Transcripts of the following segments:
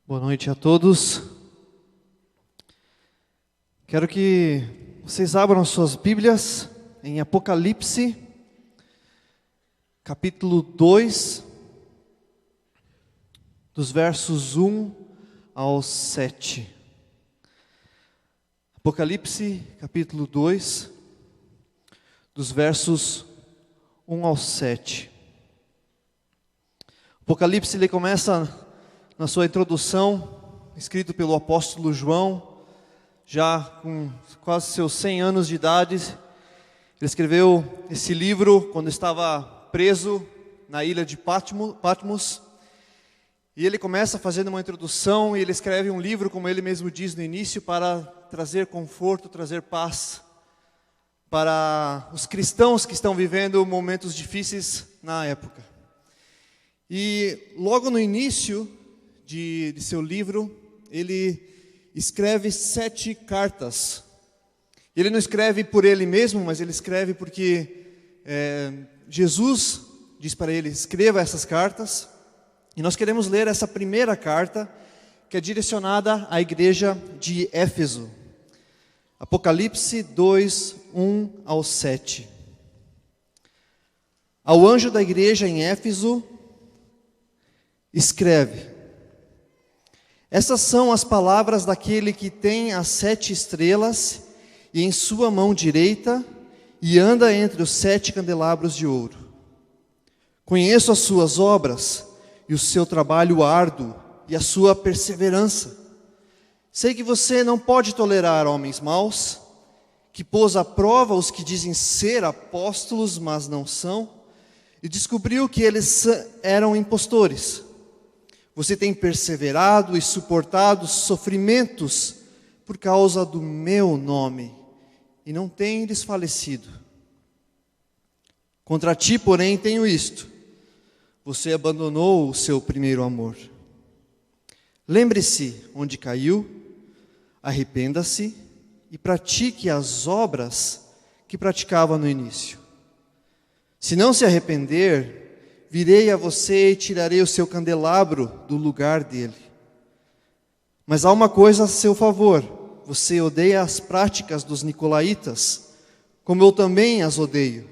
Boa noite a todos. Quero que vocês abram suas Bíblias em Apocalipse, capítulo 2, dos versos 1 ao 7. Apocalipse, capítulo 2, dos versos 1 ao 7. Apocalipse, ele começa na sua introdução, escrito pelo apóstolo João, já com quase seus 100 anos de idade. Ele escreveu esse livro quando estava preso na ilha de Patmos. E ele começa fazendo uma introdução e ele escreve um livro, como ele mesmo diz no início, para trazer conforto, trazer paz para os cristãos que estão vivendo momentos difíceis na época. E logo no início de seu livro, ele escreve 7 cartas. Ele não escreve por ele mesmo, mas ele escreve porque Jesus diz para ele: escreva essas cartas. E nós queremos ler essa primeira carta, que é direcionada à igreja de Éfeso. Apocalipse 2, 1 ao 7. Ao anjo da igreja em Éfeso, escreve: essas são as palavras daquele que tem as 7 estrelas e em sua mão direita e anda entre os 7 candelabros de ouro. Conheço as suas obras e o seu trabalho árduo e a sua perseverança. Sei que você não pode tolerar homens maus, que pôs à prova os que dizem ser apóstolos, mas não são, e descobriu que eles eram impostores. Você tem perseverado e suportado sofrimentos por causa do meu nome, e não tem desfalecido. Contra ti, porém, tenho isto: você abandonou o seu primeiro amor. Lembre-se onde caiu, arrependa-se e pratique as obras que praticava no início. Se não se arrepender, virei a você e tirarei o seu candelabro do lugar dele. Mas há uma coisa a seu favor: você odeia as práticas dos nicolaítas, como eu também as odeio.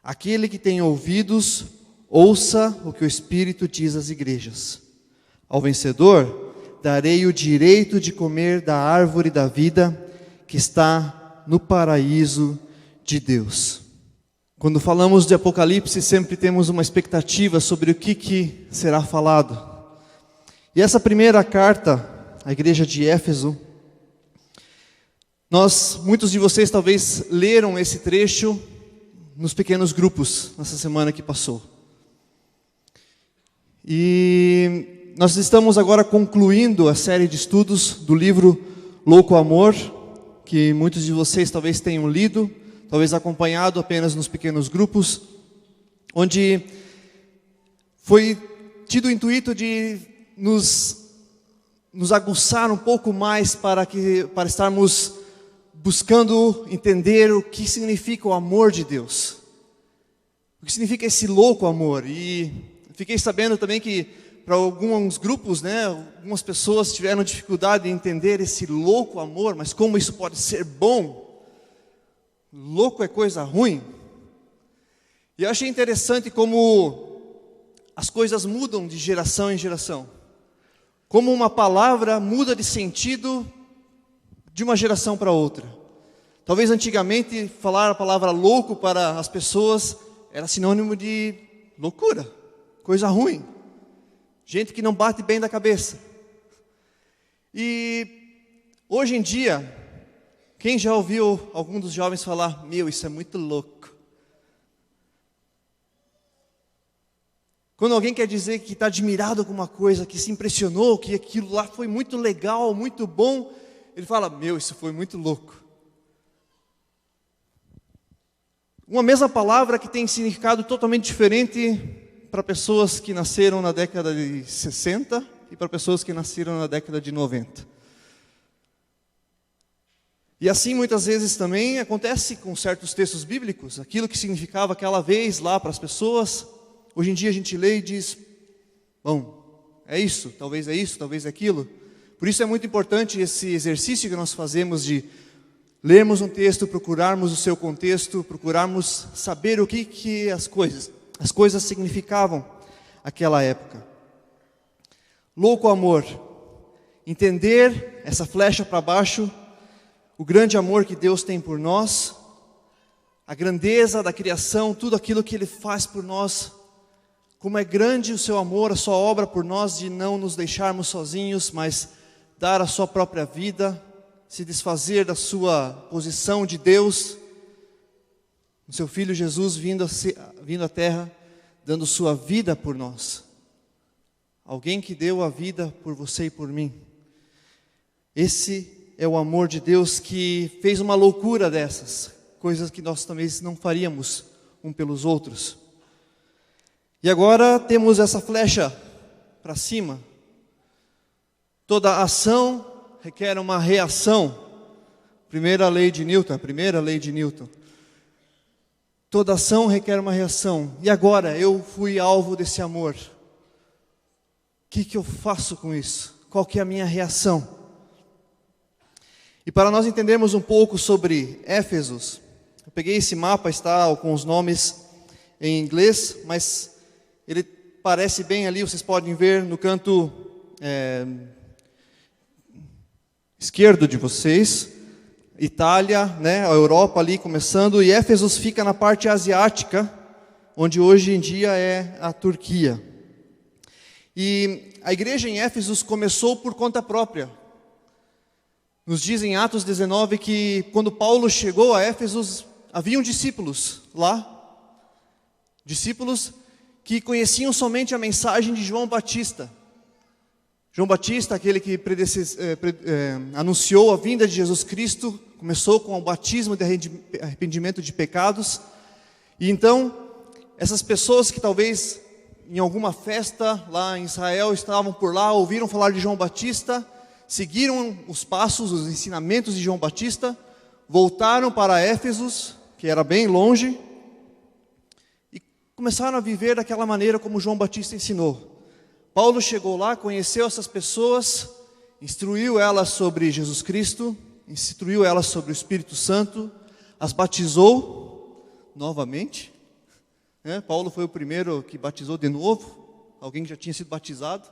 Aquele que tem ouvidos, ouça o que o Espírito diz às igrejas. Ao vencedor, darei o direito de comer da árvore da vida que está no paraíso de Deus. Quando falamos de Apocalipse, sempre temos uma expectativa sobre o que será falado. E essa primeira carta à igreja de Éfeso, muitos de vocês talvez leram esse trecho nos pequenos grupos nessa semana que passou. E nós estamos agora concluindo a série de estudos do livro Louco Amor, que muitos de vocês talvez tenham lido, talvez acompanhado apenas nos pequenos grupos, onde foi tido o intuito de nos aguçar um pouco mais para estarmos buscando entender o que significa o amor de Deus, o que significa esse louco amor. E fiquei sabendo também que para alguns grupos, algumas pessoas tiveram dificuldade em entender esse louco amor, mas como isso pode ser bom? Louco é coisa ruim. E eu achei interessante como as coisas mudam de geração em geração. Como uma palavra muda de sentido de uma geração para outra. Talvez antigamente falar a palavra louco para as pessoas era sinônimo de loucura, coisa ruim. Gente que não bate bem da cabeça. E hoje em dia, quem já ouviu algum dos jovens falar: meu, isso é muito louco? Quando alguém quer dizer que está admirado com uma coisa, que se impressionou, que aquilo lá foi muito legal, muito bom, ele fala: meu, isso foi muito louco. Uma mesma palavra que tem significado totalmente diferente para pessoas que nasceram na década de 60 e para pessoas que nasceram na década de 90. E assim muitas vezes também acontece com certos textos bíblicos. Aquilo que significava aquela vez lá para as pessoas, hoje em dia a gente lê e diz: bom, é isso, talvez é aquilo. Por isso é muito importante esse exercício que nós fazemos de lermos um texto, procurarmos o seu contexto, procurarmos saber o que as coisas significavam naquela época. Louco amor, entender essa flecha para baixo, o grande amor que Deus tem por nós, a grandeza da criação, tudo aquilo que Ele faz por nós, como é grande o seu amor, a sua obra por nós, de não nos deixarmos sozinhos, mas dar a sua própria vida, se desfazer da sua posição de Deus, o seu Filho Jesus vindo à terra, dando sua vida por nós. Alguém que deu a vida por você e por mim. Esse é o amor de Deus que fez uma loucura dessas, coisas que nós também não faríamos um pelos outros. E agora temos essa flecha para cima. Toda ação requer uma reação. Primeira lei de Newton. Toda ação requer uma reação. E agora eu fui alvo desse amor. O que eu faço com isso? Qual que é a minha reação? E para nós entendermos um pouco sobre Éfesos, eu peguei esse mapa, está com os nomes em inglês, mas ele parece bem ali, vocês podem ver no canto esquerdo de vocês, Itália, né, a Europa ali começando, e Éfesos fica na parte asiática, onde hoje em dia é a Turquia. E a igreja em Éfesos começou por conta própria. Nos diz em Atos 19 que quando Paulo chegou a Éfesos, haviam discípulos lá, discípulos que conheciam somente a mensagem de João Batista. João Batista, aquele que anunciou a vinda de Jesus Cristo, começou com o batismo de arrependimento de pecados. E então, essas pessoas que talvez em alguma festa lá em Israel estavam por lá, ouviram falar de João Batista, seguiram os passos, os ensinamentos de João Batista, voltaram para Éfesos, que era bem longe, e começaram a viver daquela maneira como João Batista ensinou. Paulo chegou lá, conheceu essas pessoas, instruiu elas sobre Jesus Cristo, instruiu elas sobre o Espírito Santo, as batizou novamente. Paulo foi o primeiro que batizou de novo, alguém que já tinha sido batizado,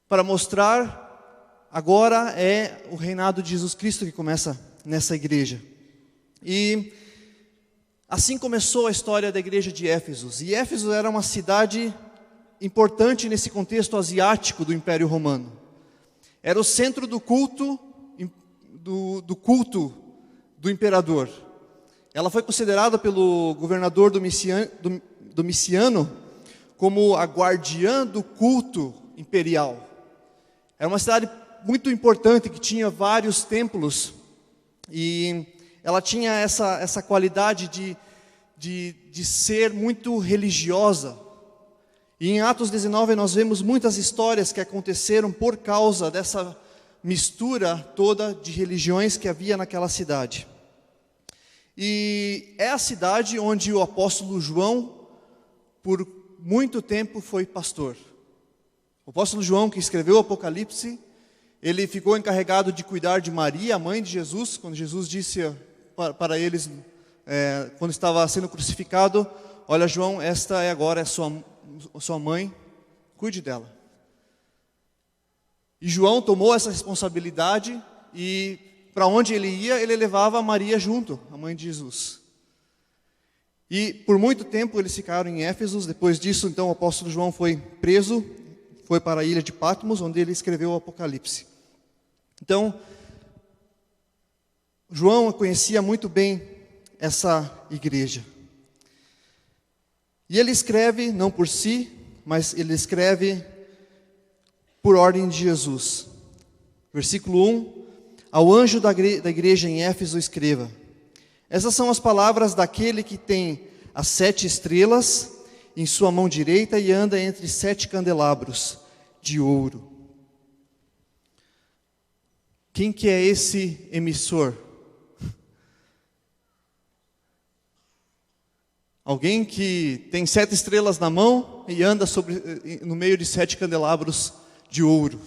para mostrar, agora é o reinado de Jesus Cristo que começa nessa igreja. E assim começou a história da igreja de Éfesos. E Éfesos era uma cidade importante nesse contexto asiático do Império Romano. Era o centro do culto do imperador. Ela foi considerada pelo governador Domiciano como a guardiã do culto imperial. Era uma cidade muito importante que tinha vários templos e ela tinha essa qualidade de ser muito religiosa. E em Atos 19 nós vemos muitas histórias que aconteceram por causa dessa mistura toda de religiões que havia naquela cidade. E é a cidade onde o apóstolo João, por muito tempo, foi pastor. O apóstolo João, que escreveu o Apocalipse, ele ficou encarregado de cuidar de Maria, a mãe de Jesus, quando Jesus disse para eles, quando estava sendo crucificado: olha, João, esta é agora a sua mãe, cuide dela. E João tomou essa responsabilidade e para onde ele ia, ele levava Maria junto, a mãe de Jesus. E por muito tempo eles ficaram em Éfesos. Depois disso, então, o apóstolo João foi preso, foi para a ilha de Patmos, onde ele escreveu o Apocalipse. Então, João conhecia muito bem essa igreja. E ele escreve, não por si, mas ele escreve por ordem de Jesus. Versículo 1: ao anjo da igreja em Éfeso escreva: essas são as palavras daquele que tem as 7 estrelas em sua mão direita e anda entre 7 candelabros de ouro. Quem que é esse emissor? Alguém que tem 7 estrelas na mão e anda no meio de 7 candelabros de ouro.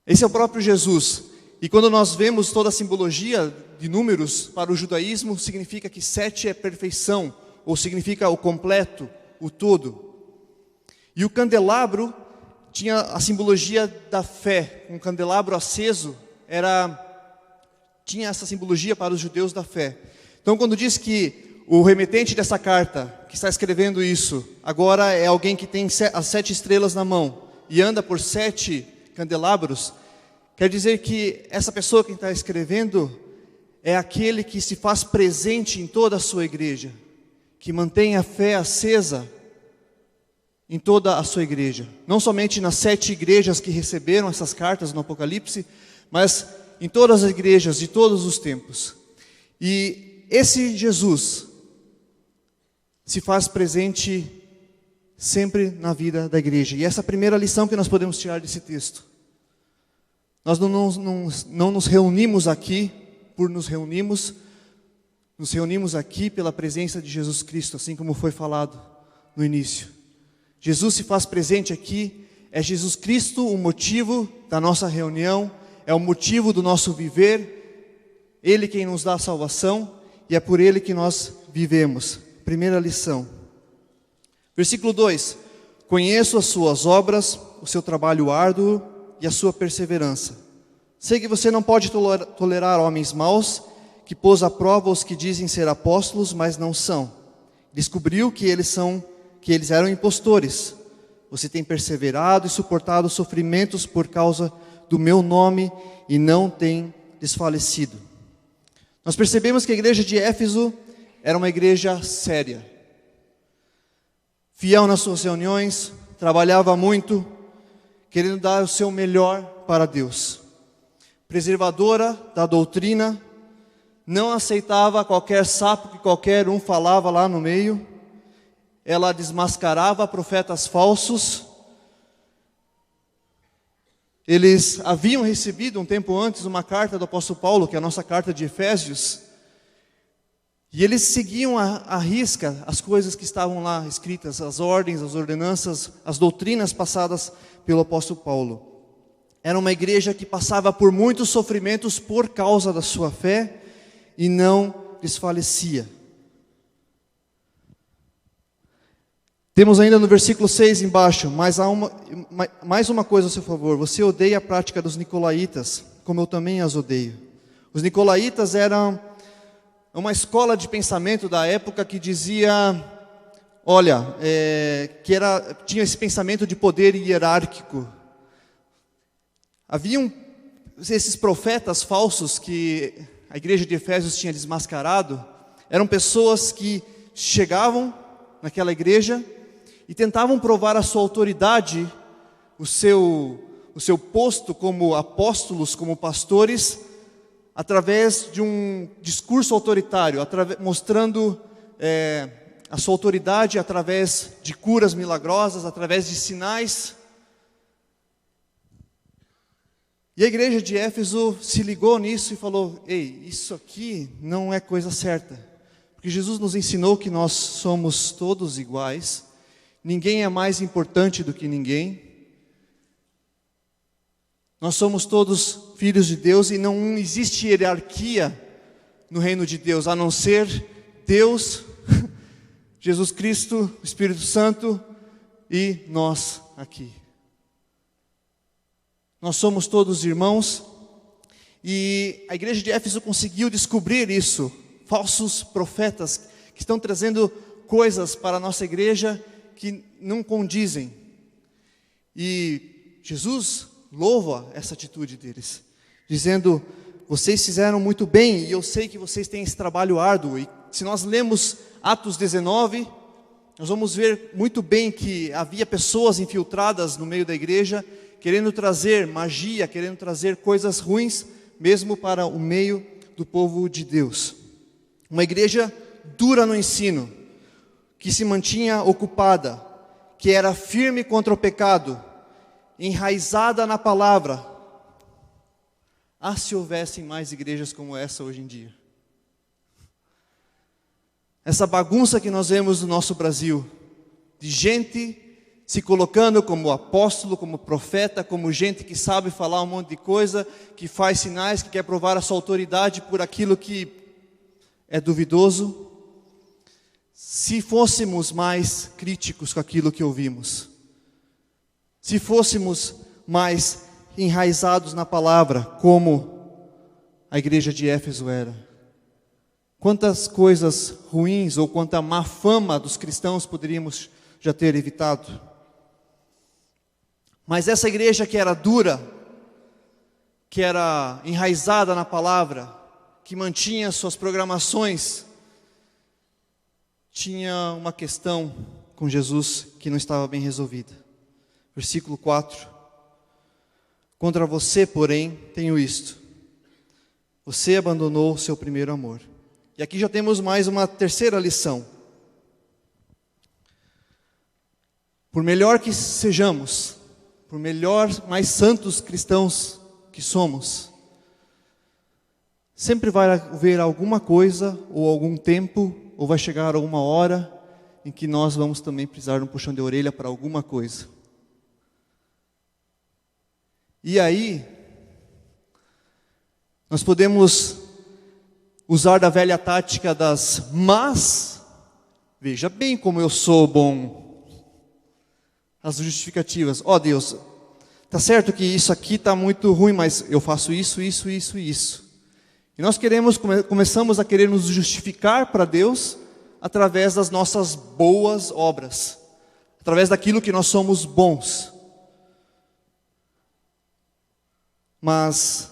Esse é o próprio Jesus. E quando nós vemos toda a simbologia de números para o judaísmo, significa que 7 é perfeição, ou significa o completo, o todo. E o candelabro tinha a simbologia da fé. Um candelabro aceso tinha essa simbologia para os judeus da fé. Então, quando diz que o remetente dessa carta, que está escrevendo isso, agora é alguém que tem as 7 estrelas na mão e anda por 7 candelabros, quer dizer que essa pessoa que está escrevendo é aquele que se faz presente em toda a sua igreja, que mantém a fé acesa em toda a sua igreja. Não somente nas 7 igrejas que receberam essas cartas no Apocalipse, mas em todas as igrejas de todos os tempos. E esse Jesus se faz presente sempre na vida da igreja. E essa é a primeira lição que nós podemos tirar desse texto. Nós não nos reunimos aqui por nos reunimos aqui pela presença de Jesus Cristo, assim como foi falado no início. Jesus se faz presente aqui, é Jesus Cristo o motivo da nossa reunião, é o motivo do nosso viver, Ele quem nos dá a salvação e é por Ele que nós vivemos. Primeira lição. Versículo 2: conheço as suas obras, o seu trabalho árduo e a sua perseverança. Sei que você não pode tolerar homens maus, que pôs à prova os que dizem ser apóstolos, mas não são. Descobriu que eles eram impostores. Você tem perseverado e suportado sofrimentos por causa do meu nome e não tem desfalecido. Nós percebemos que a igreja de Éfeso era uma igreja séria, fiel nas suas reuniões, trabalhava muito, querendo dar o seu melhor para Deus. Preservadora da doutrina, não aceitava qualquer sapo que qualquer um falava lá no meio. Ela desmascarava profetas falsos. Eles haviam recebido um tempo antes uma carta do apóstolo Paulo, que é a nossa carta de Efésios, e eles seguiam à risca as coisas que estavam lá escritas, as ordens, as ordenanças, as doutrinas passadas pelo apóstolo Paulo. Era uma igreja que passava por muitos sofrimentos por causa da sua fé e não desfalecia. Temos ainda no versículo 6 embaixo, mais uma coisa a seu favor. Você odeia a prática dos nicolaítas, como eu também as odeio. Os nicolaítas eram uma escola de pensamento da época que dizia, tinha esse pensamento de poder hierárquico. Haviam esses profetas falsos que a igreja de Efésios tinha desmascarado, eram pessoas que chegavam naquela igreja e tentavam provar a sua autoridade, o seu posto como apóstolos, como pastores, através de um discurso autoritário, mostrando a sua autoridade através de curas milagrosas, através de sinais. E a igreja de Éfeso se ligou nisso e falou, ei, isso aqui não é coisa certa. Porque Jesus nos ensinou que nós somos todos iguais, ninguém é mais importante do que ninguém. Nós somos todos filhos de Deus e não existe hierarquia no reino de Deus, a não ser Deus, Jesus Cristo, o Espírito Santo e nós aqui. Nós somos todos irmãos e a igreja de Éfeso conseguiu descobrir isso. Falsos profetas que estão trazendo coisas para a nossa igreja que não condizem. E Jesus louva essa atitude deles, dizendo, vocês fizeram muito bem e eu sei que vocês têm esse trabalho árduo. E se nós lemos Atos 19, nós vamos ver muito bem que havia pessoas infiltradas no meio da igreja, querendo trazer magia, querendo trazer coisas ruins, mesmo para o meio do povo de Deus. Uma igreja dura no ensino, que se mantinha ocupada, que era firme contra o pecado, enraizada na palavra. Se houvessem mais igrejas como essa hoje em dia. essa bagunça que nós vemos no nosso Brasil, de gente se colocando como apóstolo, como profeta, como gente que sabe falar um monte de coisa, que faz sinais, que quer provar a sua autoridade por aquilo que é duvidoso. Se fôssemos mais críticos com aquilo que ouvimos, se fôssemos mais enraizados na palavra, como a igreja de Éfeso era, quantas coisas ruins ou quanta má fama dos cristãos poderíamos já ter evitado. Mas essa igreja que era dura, que era enraizada na palavra, que mantinha suas programações, tinha uma questão com Jesus que não estava bem resolvida. Versículo 4. Contra você, porém, tenho isto: você abandonou o seu primeiro amor. E aqui já temos mais uma terceira lição. Por melhor que sejamos, por melhor, mais santos cristãos que somos, sempre vai haver alguma coisa, ou algum tempo, ou vai chegar alguma hora, em que nós vamos também precisar de um puxão de orelha para alguma coisa. E aí, nós podemos usar da velha tática das mas, veja bem como eu sou bom. As justificativas. Ó Deus, tá certo que isso aqui está muito ruim, mas eu faço isso. E nós começamos a querer nos justificar para Deus através das nossas boas obras, através daquilo que nós somos bons. Mas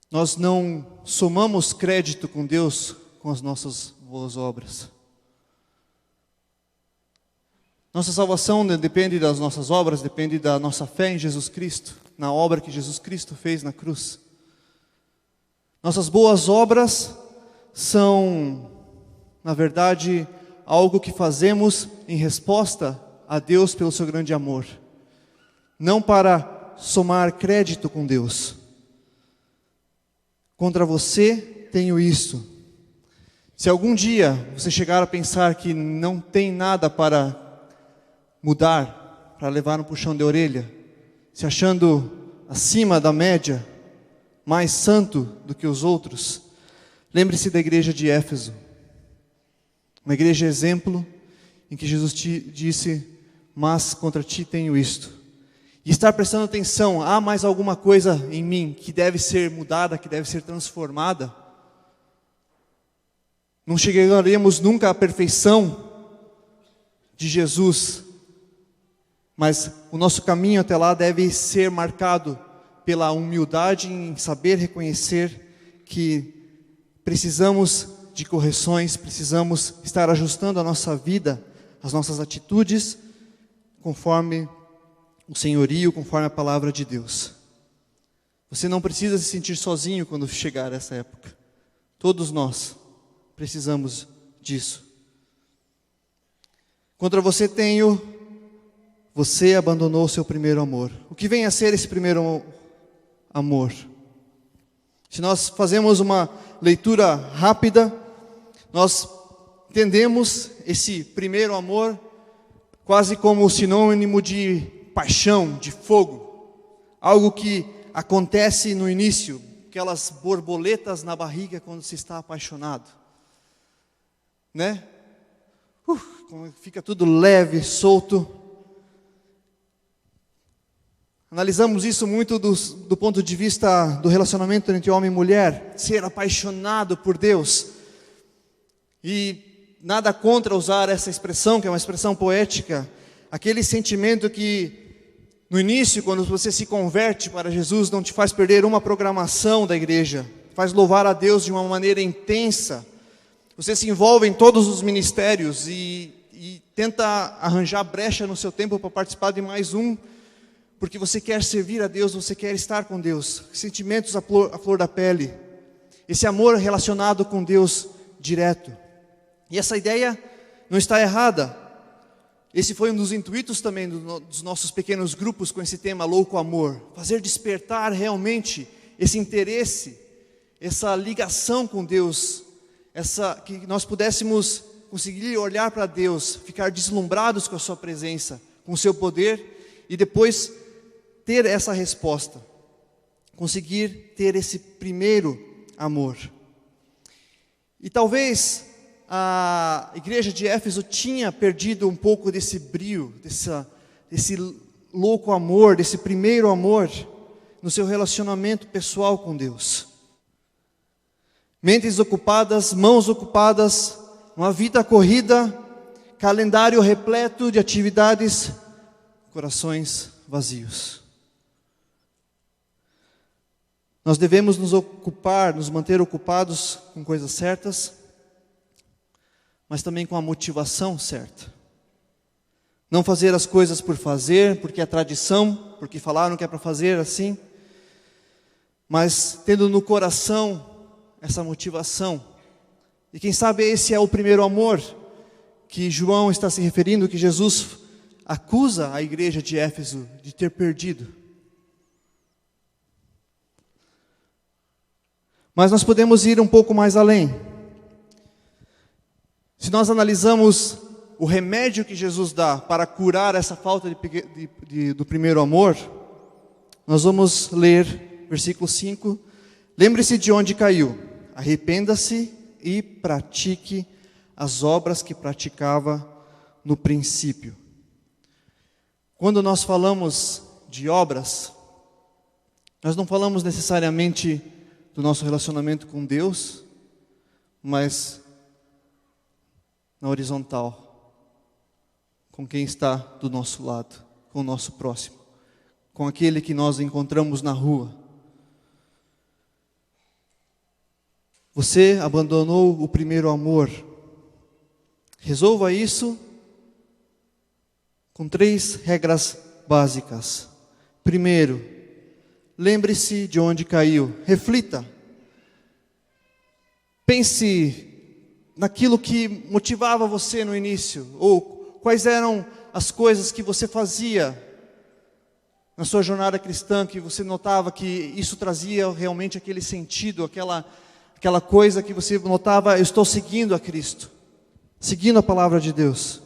nós não somamos crédito com Deus com as nossas boas obras. Nossa salvação depende das nossas obras, depende da nossa fé em Jesus Cristo, na obra que Jesus Cristo fez na cruz. Nossas boas obras são, na verdade, algo que fazemos em resposta a Deus pelo seu grande amor, não para somar crédito com Deus. Contra você tenho isto. Se algum dia você chegar a pensar que não tem nada para mudar, para levar um puxão de orelha, se achando acima da média, mais santo do que os outros, lembre-se da igreja de Éfeso, uma igreja exemplo, em que Jesus disse: mas contra ti tenho isto. E estar prestando atenção, há mais alguma coisa em mim que deve ser mudada, que deve ser transformada. Não chegaremos nunca à perfeição de Jesus, mas o nosso caminho até lá deve ser marcado pela humildade em saber reconhecer que precisamos de correções, precisamos estar ajustando a nossa vida, as nossas atitudes, conforme o senhorio, conforme a palavra de Deus. Você não precisa se sentir sozinho quando chegar essa época. Todos nós precisamos disso. Contra você tenho: você abandonou o seu primeiro amor. O que vem a ser esse primeiro amor? Se nós fazemos uma leitura rápida, nós entendemos esse primeiro amor quase como sinônimo de paixão, de fogo. Algo que acontece no início, aquelas borboletas na barriga quando se está apaixonado. Né? Como fica tudo leve, solto. Analisamos isso muito do ponto de vista do relacionamento entre homem e mulher, ser apaixonado por Deus. E nada contra usar essa expressão, que é uma expressão poética, aquele sentimento que no início, quando você se converte para Jesus, não te faz perder uma programação da igreja, faz louvar a Deus de uma maneira intensa. Você se envolve em todos os ministérios e tenta arranjar brecha no seu tempo para participar de mais um, porque você quer servir a Deus, você quer estar com Deus. Sentimentos à flor da pele. Esse amor relacionado com Deus direto. E essa ideia não está errada. Esse foi um dos intuitos também dos nossos pequenos grupos com esse tema Louco Amor. Fazer despertar realmente esse interesse essa ligação com Deus, que nós pudéssemos conseguir olhar para Deus, ficar deslumbrados com a sua presença, com o seu poder, e depois ter essa resposta, conseguir ter esse primeiro amor. E talvez a igreja de Éfeso tinha perdido um pouco desse brio, desse louco amor, desse primeiro amor, no seu relacionamento pessoal com Deus. Mentes ocupadas, mãos ocupadas, uma vida corrida, calendário repleto de atividades, corações vazios. Nós devemos nos manter ocupados com coisas certas, mas também com a motivação certa. Não fazer as coisas por fazer, porque é tradição, porque falaram que é para fazer assim, mas tendo no coração essa motivação. E quem sabe esse é o primeiro amor que João está se referindo, que Jesus acusa a igreja de Éfeso de ter perdido. Mas nós podemos ir um pouco mais além. Se nós analisamos o remédio que Jesus dá para curar essa falta do primeiro amor, nós vamos ler versículo 5. Lembre-se de onde caiu, arrependa-se e pratique as obras que praticava no princípio. Quando nós falamos de obras, nós não falamos necessariamente do nosso relacionamento com Deus, mas na horizontal, com quem está do nosso lado, com o nosso próximo, com aquele que nós encontramos na rua. Você abandonou o primeiro amor. Resolva isso com 3 regras básicas. Primeiro, lembre-se de onde caiu. Reflita. Pense naquilo que motivava você no início, ou quais eram as coisas que você fazia na sua jornada cristã, que você notava que isso trazia realmente aquele sentido, aquela coisa que você notava: eu estou seguindo a Cristo, seguindo a palavra de Deus.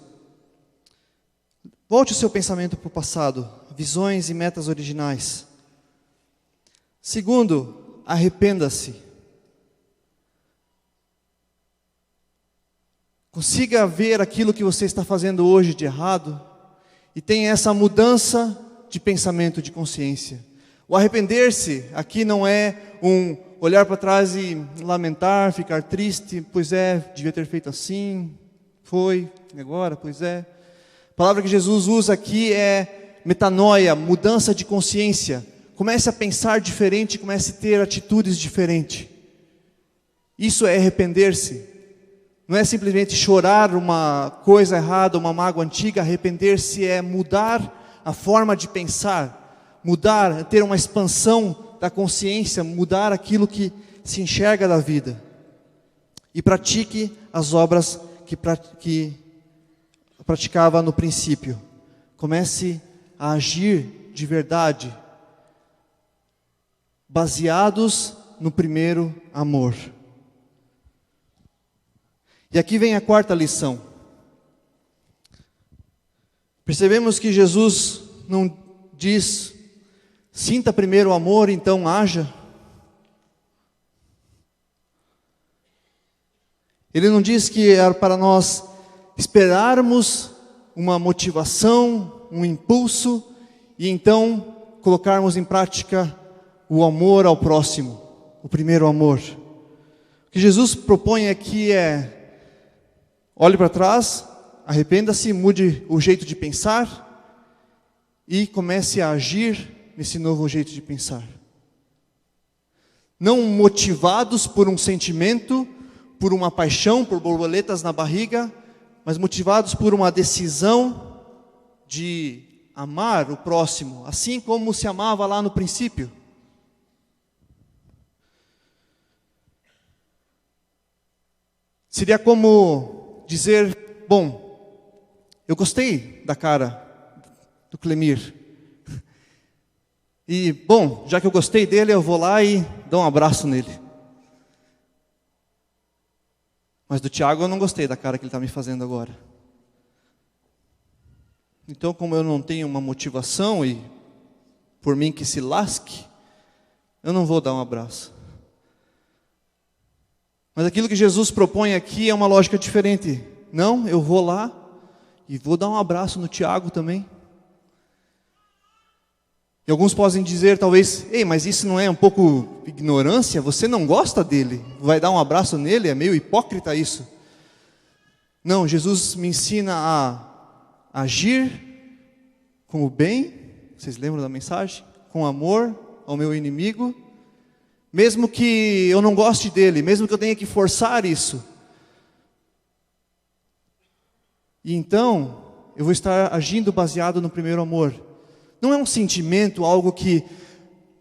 Volte o seu pensamento para o passado, visões e metas originais. Segundo, arrependa-se. Consiga ver aquilo que você está fazendo hoje de errado e tenha essa mudança de pensamento, de consciência. O arrepender-se aqui não é um olhar para trás e lamentar, ficar triste, pois é, devia ter feito assim, foi, agora, pois é. A palavra que Jesus usa aqui é metanoia, mudança de consciência. Comece a pensar diferente, comece a ter atitudes diferentes. Isso é arrepender-se. Não é simplesmente chorar uma coisa errada, uma mágoa antiga. Arrepender-se é mudar a forma de pensar, mudar, ter uma expansão da consciência, mudar aquilo que se enxerga da vida. E pratique as obras que praticava no princípio. Comece a agir de verdade, baseados no primeiro amor. E aqui vem a 4ª lição. Percebemos que Jesus não diz: sinta primeiro o amor, então haja. Ele não diz que era para nós esperarmos uma motivação, um impulso, e então colocarmos em prática o amor ao próximo, o primeiro amor. O que Jesus propõe aqui é: olhe para trás, arrependa-se, mude o jeito de pensar e comece a agir nesse novo jeito de pensar. Não motivados por um sentimento, por uma paixão, por borboletas na barriga, mas motivados por uma decisão de amar o próximo, assim como se amava lá no princípio. Seria como dizer: bom, eu gostei da cara do Clemir. E, bom, já que eu gostei dele, eu vou lá e dou um abraço nele. Mas do Tiago eu não gostei da cara que ele está me fazendo agora. Então, como eu não tenho uma motivação e por mim que se lasque, eu não vou dar um abraço. Mas aquilo que Jesus propõe aqui é uma lógica diferente. Não, eu vou lá e vou dar um abraço no Tiago também. E alguns podem dizer talvez, ei, mas isso não é um pouco ignorância? Você não gosta dele? Vai dar um abraço nele? É meio hipócrita isso. Não, Jesus me ensina a agir com o bem, vocês lembram da mensagem? Com amor ao meu inimigo, mesmo que eu não goste dele, mesmo que eu tenha que forçar isso. E então, eu vou estar agindo baseado no primeiro amor. Não é um sentimento, algo que,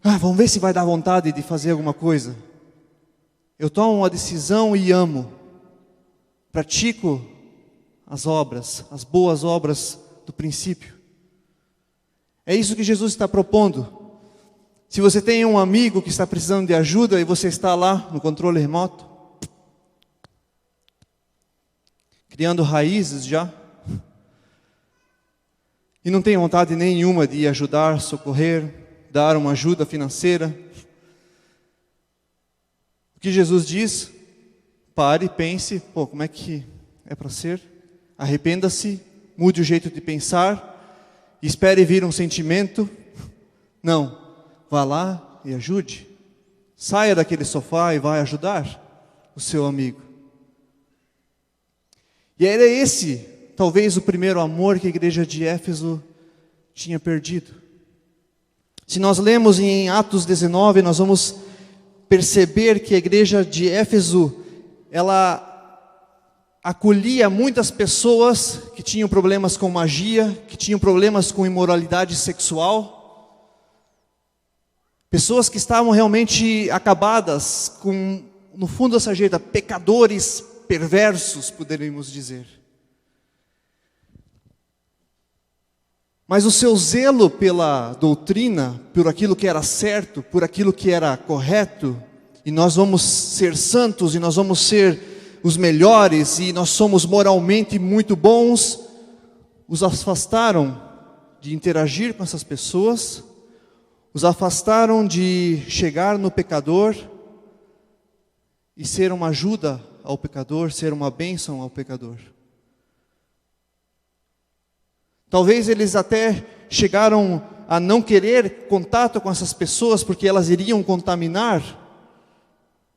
vamos ver se vai dar vontade de fazer alguma coisa. Eu tomo uma decisão e amo. Pratico as obras, as boas obras do princípio. É isso que Jesus está propondo. Se você tem um amigo que está precisando de ajuda e você está lá no controle remoto, criando raízes já, e não tem vontade nenhuma de ajudar, socorrer, dar uma ajuda financeira, o que Jesus diz? Pare, pense, como é que é para ser? Arrependa-se, mude o jeito de pensar, espere vir um sentimento. Não, vá lá e ajude. Saia daquele sofá e vai ajudar o seu amigo. E era esse, talvez, o primeiro amor que a igreja de Éfeso tinha perdido. Se nós lemos em Atos 19, nós vamos perceber que a igreja de Éfeso, ela acolhia muitas pessoas que tinham problemas com magia, que tinham problemas com imoralidade sexual. Pessoas que estavam realmente acabadas, com, no fundo da sarjeta, pecadores perversos, poderíamos dizer. Mas o seu zelo pela doutrina, por aquilo que era certo, por aquilo que era correto, e nós vamos ser santos, e nós vamos ser os melhores, e nós somos moralmente muito bons, os afastaram de interagir com essas pessoas, os afastaram de chegar no pecador e ser uma ajuda ao pecador, ser uma bênção ao pecador. Talvez eles até chegaram a não querer contato com essas pessoas porque elas iriam contaminar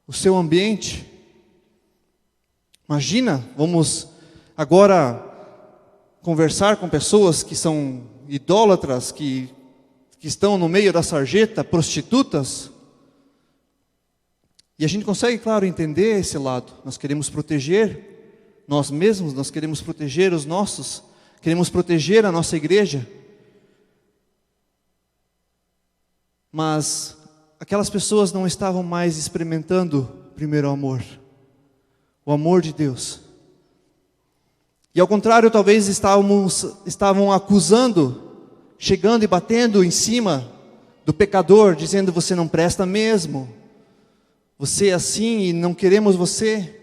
o seu ambiente. Imagina, vamos agora conversar com pessoas que são idólatras, que estão no meio da sarjeta, prostitutas. E a gente consegue, claro, entender esse lado. Nós queremos proteger nós mesmos, nós queremos proteger os nossos, queremos proteger a nossa igreja. Mas aquelas pessoas não estavam mais experimentando o primeiro amor, o amor de Deus. E ao contrário, talvez estavam acusando, chegando e batendo em cima do pecador, dizendo: você não presta mesmo, você é assim e não queremos você.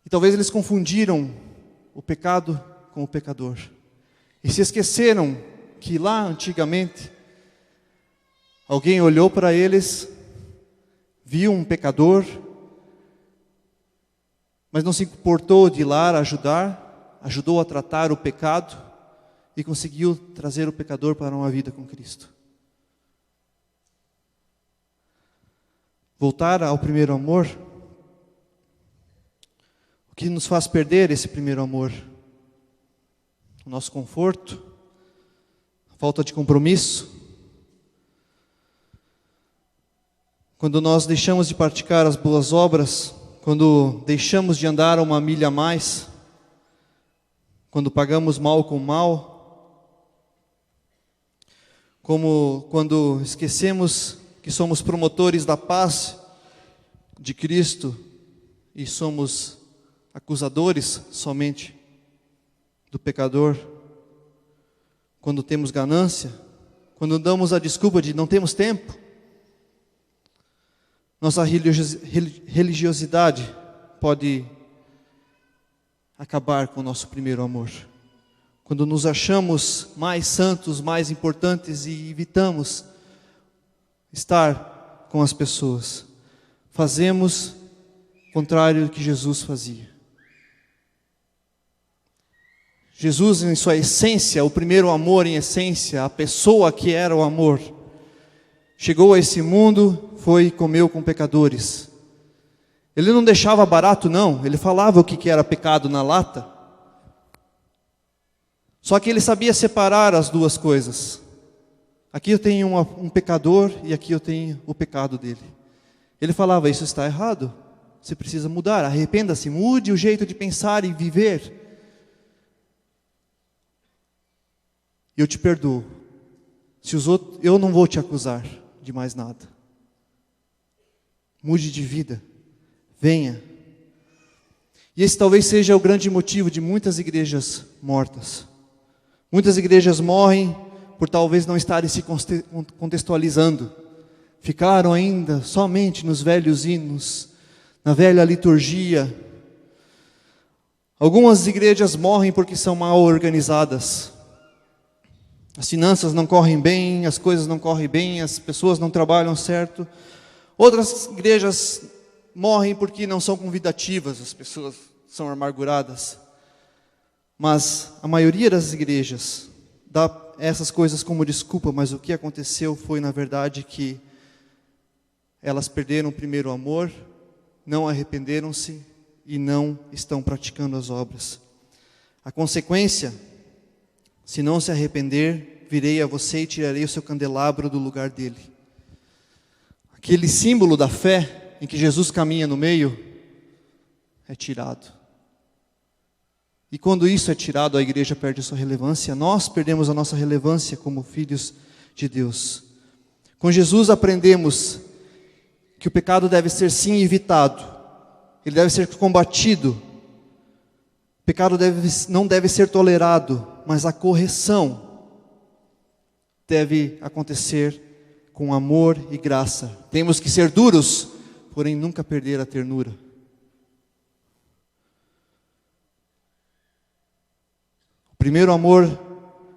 E talvez eles confundiram o pecado com o pecador. E se esqueceram que lá antigamente, alguém olhou para eles, viu um pecador, mas não se importou de ir lá ajudar, ajudou a tratar o pecado e conseguiu trazer o pecador para uma vida com Cristo. Voltar ao primeiro amor. O que nos faz perder esse primeiro amor? O nosso conforto, a falta de compromisso. Quando nós deixamos de praticar as boas obras, quando deixamos de andar uma milha a mais, quando pagamos mal com mal, como quando esquecemos que somos promotores da paz de Cristo e somos acusadores somente do pecador, quando temos ganância, quando damos a desculpa de não temos tempo, Nossa religiosidade pode acabar com o nosso primeiro amor. Quando nos achamos mais santos, mais importantes e evitamos estar com as pessoas, fazemos o contrário do que Jesus fazia. Jesus, em sua essência, o primeiro amor em essência, a pessoa que era o amor, chegou a esse mundo, foi e comeu com pecadores. Ele não deixava barato, não. Ele falava o que era pecado na lata. Só que ele sabia separar as duas coisas. Aqui eu tenho um pecador e aqui eu tenho o pecado dele. Ele falava, isso está errado. Você precisa mudar, arrependa-se, mude o jeito de pensar e viver. E eu te perdoo. Se os outros, eu não vou te acusar de mais nada. Mude de vida. Venha. E esse talvez seja o grande motivo de muitas igrejas mortas. Muitas igrejas morrem por talvez não estarem se contextualizando. Ficaram ainda somente nos velhos hinos, na velha liturgia. Algumas igrejas morrem porque são mal organizadas. As finanças não correm bem, as coisas não correm bem, as pessoas não trabalham certo. Outras igrejas morrem porque não são convidativas, as pessoas são amarguradas. Mas a maioria das igrejas dá essas coisas como desculpa, mas o que aconteceu foi, na verdade, que elas perderam o primeiro amor, não arrependeram-se e não estão praticando as obras. A consequência, se não se arrepender, virei a você e tirarei o seu candelabro do lugar dele. Aquele símbolo da fé, em que Jesus caminha no meio, é tirado. E quando isso é tirado, a igreja perde a sua relevância, nós perdemos a nossa relevância como filhos de Deus. Com Jesus aprendemos que o pecado deve ser sim evitado, ele deve ser combatido. O pecado não deve ser tolerado, mas a correção deve acontecer com amor e graça. Temos que ser duros, porém nunca perder a ternura. O primeiro amor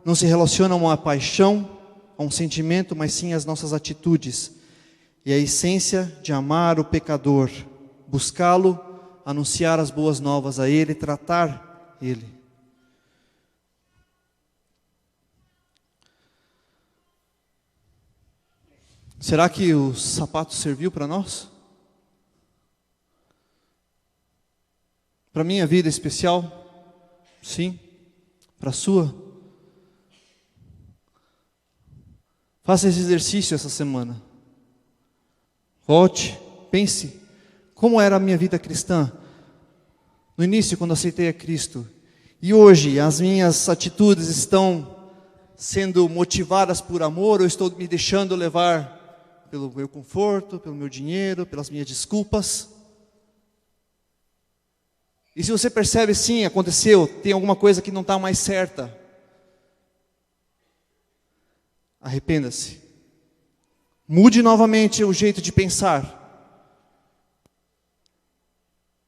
não se relaciona a uma paixão, a um sentimento, mas sim às nossas atitudes. E a essência de amar o pecador, buscá-lo, anunciar as boas novas a ele, tratar ele. Será que o sapato serviu para nós? Para a minha vida especial? Sim. Para a sua? Faça esse exercício essa semana. Volte, pense, como era a minha vida cristã? No início, quando aceitei a Cristo. E hoje, as minhas atitudes estão sendo motivadas por amor ou estou me deixando levar pelo meu conforto, pelo meu dinheiro, pelas minhas desculpas? E se você percebe, sim, aconteceu, tem alguma coisa que não está mais certa, arrependa-se. Mude novamente o jeito de pensar.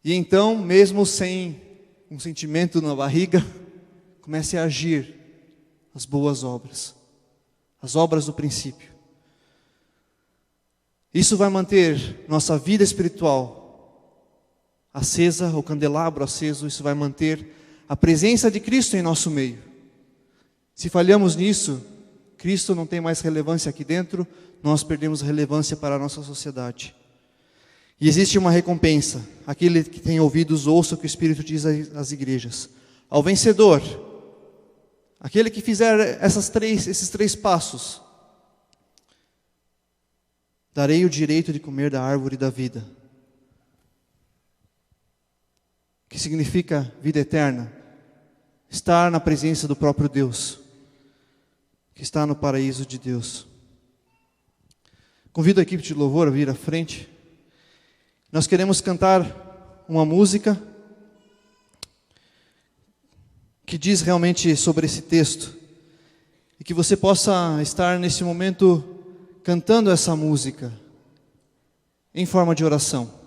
E então, mesmo sem um sentimento na barriga, comece a agir as boas obras, as obras do princípio. Isso vai manter nossa vida espiritual acesa, o candelabro aceso, isso vai manter a presença de Cristo em nosso meio. Se falhamos nisso, Cristo não tem mais relevância aqui dentro, nós perdemos relevância para a nossa sociedade. E existe uma recompensa. Aquele que tem ouvidos, ouça o que o Espírito diz às igrejas. Ao vencedor, aquele que fizer esses três passos, darei o direito de comer da árvore da vida. Que significa vida eterna. Estar na presença do próprio Deus, que está no paraíso de Deus. Convido a equipe de louvor a vir à frente. Nós queremos cantar uma música que diz realmente sobre esse texto. E que você possa estar nesse momento cantando essa música. em forma de oração.